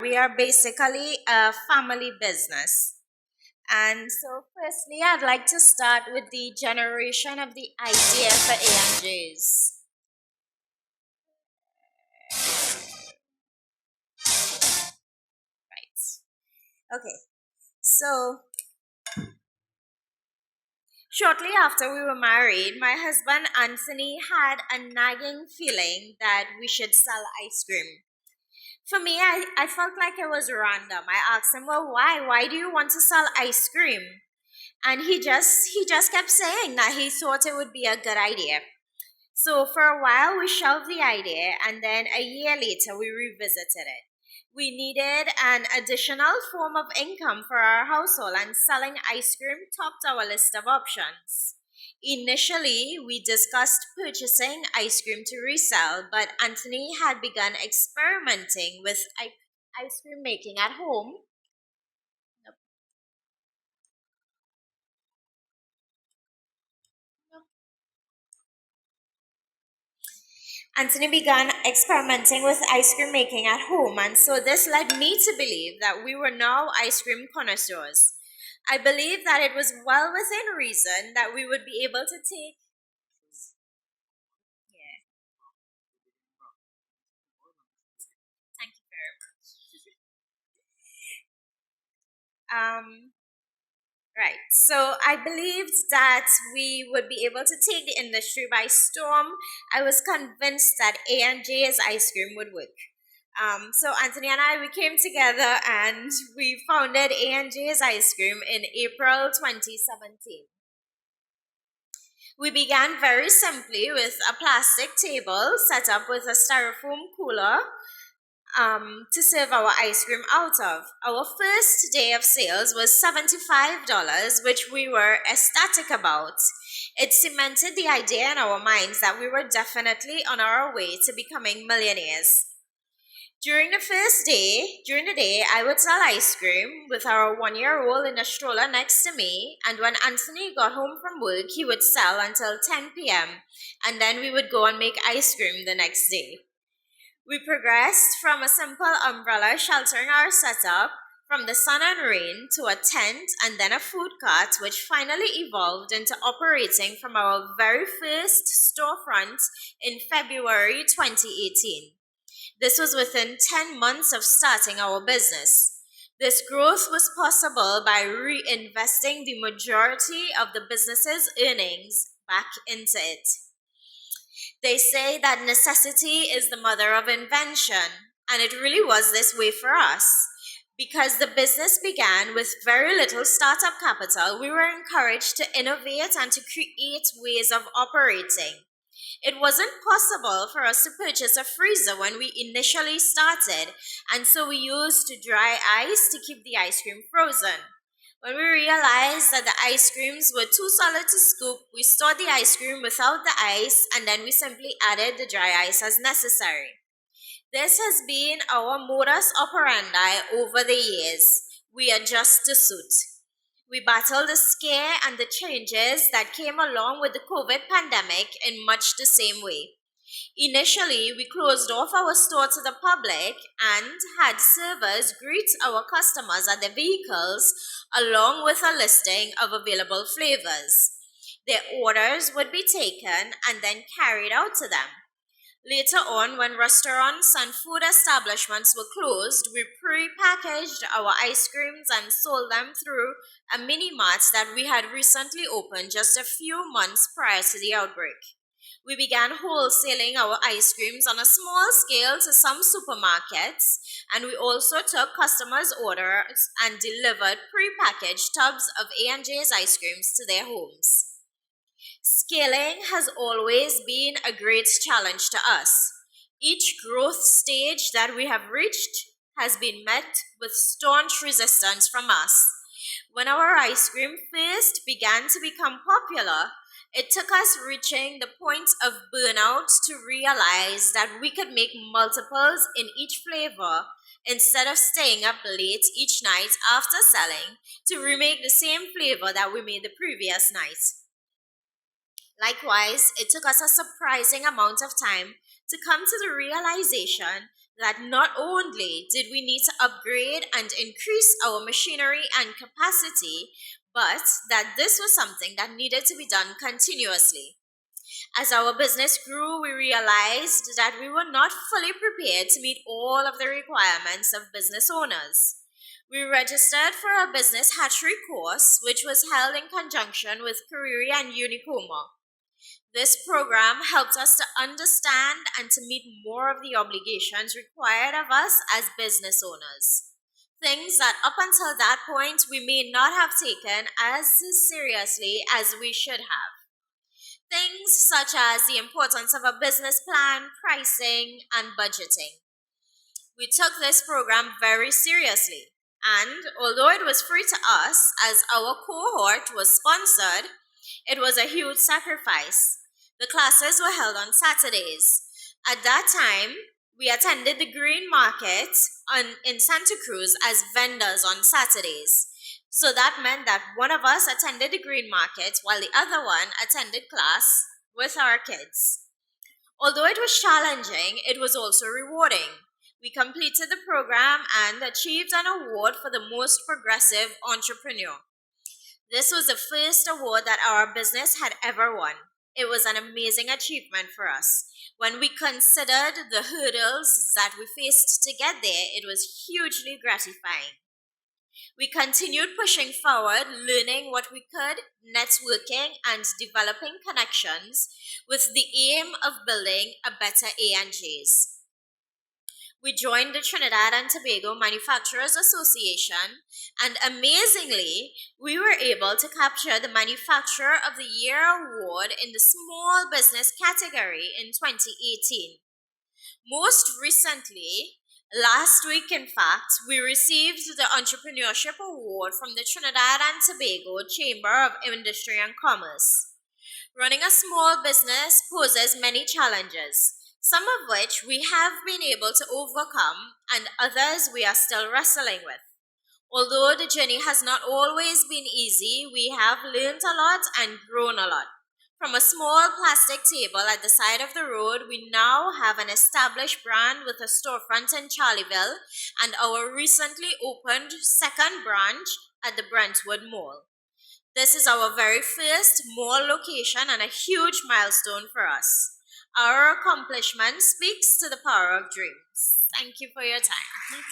We are basically a family business. And so, firstly, I'd like to start with the generation of the idea for A&Js. Right. Okay. So, shortly after we were married, my husband Anthony had a nagging feeling that we should sell ice cream. For me, I felt like it was random. I asked him, "Well, why? Why do you want to sell ice cream?" And he just kept saying that he thought it would be a good idea. So for a while we shelved the idea, and then a year later we revisited it. We needed an additional form of income for our household, and selling ice cream topped our list of options. Initially, we discussed purchasing ice cream to resell, but Anthony had begun experimenting with ice cream making at home. Anthony began experimenting with ice cream making at home, and so this led me to believe that we were now ice cream connoisseurs. I believe that it was well within reason that we would be able to take. Yeah, thank you very much. Right. So I believed that we would be able to take the industry by storm. I was convinced that A&J's ice cream would work. So Anthony and I, we came together and we founded A&J's Ice Cream in April 2017. We began very simply with a plastic table set up with a styrofoam cooler to serve our ice cream out of. Our first day of sales was $75, which we were ecstatic about. It cemented the idea in our minds that we were definitely on our way to becoming millionaires. During the day, I would sell ice cream with our 1 year old in a stroller next to me. And when Anthony got home from work, he would sell until 10 p.m. And then we would go and make ice cream the next day. We progressed from a simple umbrella sheltering our setup from the sun and rain to a tent and then a food cart, which finally evolved into operating from our very first storefront in February 2018. This was within 10 months of starting our business. This growth was possible by reinvesting the majority of the business's earnings back into it. They say that necessity is the mother of invention, and it really was this way for us. Because the business began with very little startup capital, we were encouraged to innovate and to create ways of operating. It wasn't possible for us to purchase a freezer when we initially started, and so we used dry ice to keep the ice cream frozen. When we realized that the ice creams were too solid to scoop, we stored the ice cream without the ice and then we simply added the dry ice as necessary. This has been our modus operandi over the years. We adjust to suit. We battle the scare and the changes that came along with the COVID pandemic in much the same way. Initially, we closed off our store to the public and had servers greet our customers at their vehicles along with a listing of available flavors. Their orders would be taken and then carried out to them. Later on, when restaurants and food establishments were closed, we pre-packaged our ice creams and sold them through a mini mart that we had recently opened just a few months prior to the outbreak. We began wholesaling our ice creams on a small scale to some supermarkets, and we also took customers' orders and delivered pre-packaged tubs of A&J's ice creams to their homes. Scaling has always been a great challenge to us. Each growth stage that we have reached has been met with staunch resistance from us. When our ice cream first began to become popular, it took us reaching the point of burnout to realize that we could make multiples in each flavor instead of staying up late each night after selling to remake the same flavor that we made the previous night. Likewise, it took us a surprising amount of time to come to the realization that not only did we need to upgrade and increase our machinery and capacity, but that this was something that needed to be done continuously. As our business grew, we realized that we were not fully prepared to meet all of the requirements of business owners. We registered for a business hatchery course, which was held in conjunction with Kariri and Unicoma. This program helped us to understand and to meet more of the obligations required of us as business owners. Things that up until that point we may not have taken as seriously as we should have. Things such as the importance of a business plan, pricing, and budgeting. We took this program very seriously, and although it was free to us as our cohort was sponsored, it was a huge sacrifice. The classes were held on Saturdays. At that time, we attended the Green Market in Santa Cruz as vendors on Saturdays. So that meant that one of us attended the Green Market while the other one attended class with our kids. Although it was challenging, it was also rewarding. We completed the program and achieved an award for the most progressive entrepreneur. This was the first award that our business had ever won. It was an amazing achievement for us. When we considered the hurdles that we faced to get there, it was hugely gratifying. We continued pushing forward, learning what we could, networking, and developing connections with the aim of building a better A&J's. We joined the Trinidad and Tobago Manufacturers Association, and amazingly, we were able to capture the Manufacturer of the Year award in the small business category in 2018. Most recently, last week in fact, we received the Entrepreneurship Award from the Trinidad and Tobago Chamber of Industry and Commerce. Running a small business poses many challenges, some of which we have been able to overcome, and others we are still wrestling with. Although the journey has not always been easy, we have learned a lot and grown a lot. From a small plastic table at the side of the road, we now have an established brand with a storefront in Charleville and our recently opened second branch at the Brentwood Mall. This is our very first mall location and a huge milestone for us. Our accomplishment speaks to the power of dreams. Thank you for your time.